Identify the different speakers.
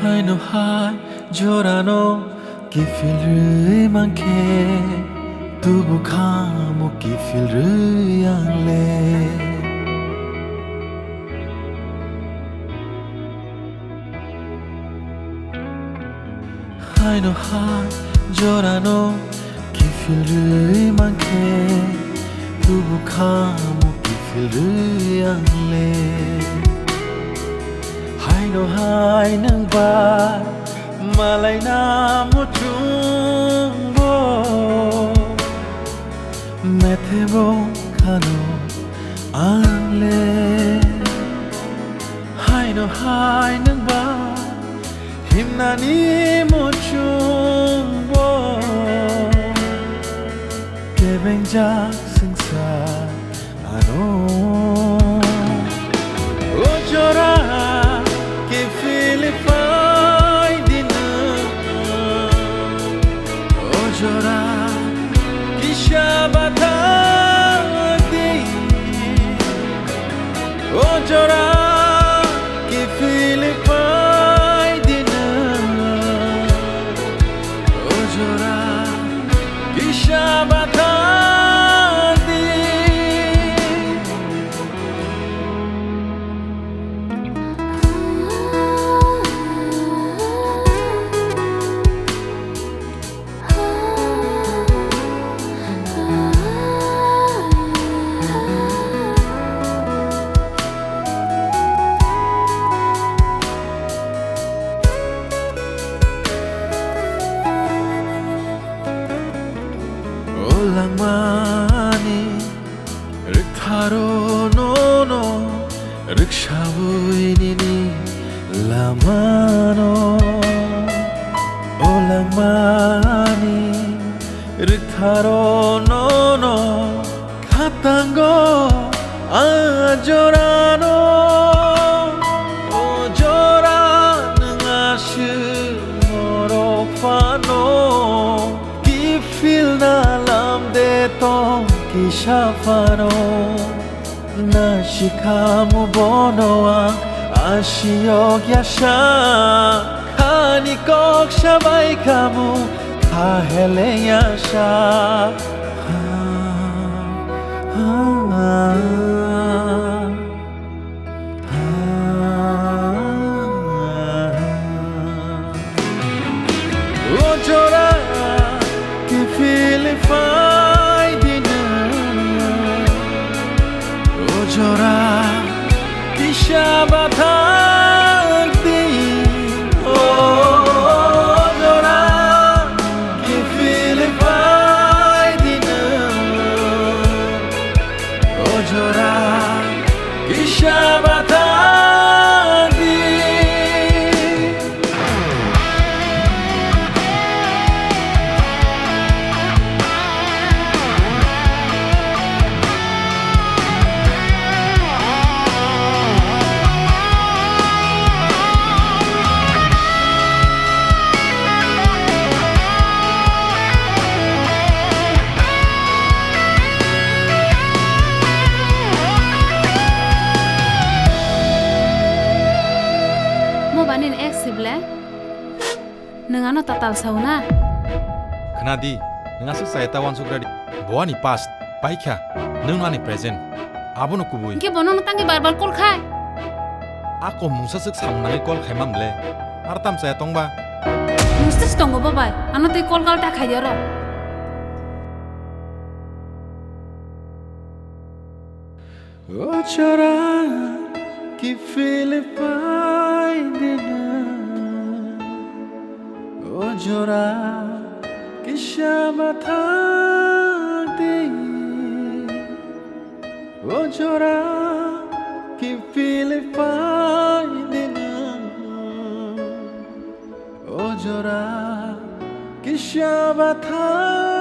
Speaker 1: 하이노 하이 조라노 기필르 많게 두부 카모 기필르 양레 하이노 하이 조라노 기필르 많게 두부 카모 기필르 양레 Haino hai nang ba malay na mo chungbo metebo kano anle Haino hai nang ba himnani mo chungbo kebenja singsa ano ojora Ojora kishabatadi Ojora ki Philippine dina Ojora kishabatadi Olangmani riktaro nono rikshabuinini lamano Olangmani riktaro nono katango ajorano ojora nengashu morofano gifil na Tong kishafano nashikamu bonoa ashiyog yasha kanikok shabay kamu kahele yasha ojora ki Philippine Ojora kishabatadi Ojora ki Philippine dina Ojora kishabatadi
Speaker 2: Banin eksible, nengano total sauna.
Speaker 3: Kenadi, nengasu saya tawan sugradi. Boani past, baikya, nengani present. Abono kubui.
Speaker 2: Ke bono nutangi barbar kol khai.
Speaker 3: Ako musasuk samnagi kol khaimam le. Artam saya tongba.
Speaker 2: Mustis tongo babai, ano te kol kal ta khayaro.
Speaker 1: Ojora ki Philippine dina Ojora kishabatadi Ojora ki Philippine dina Ojora kishabatadi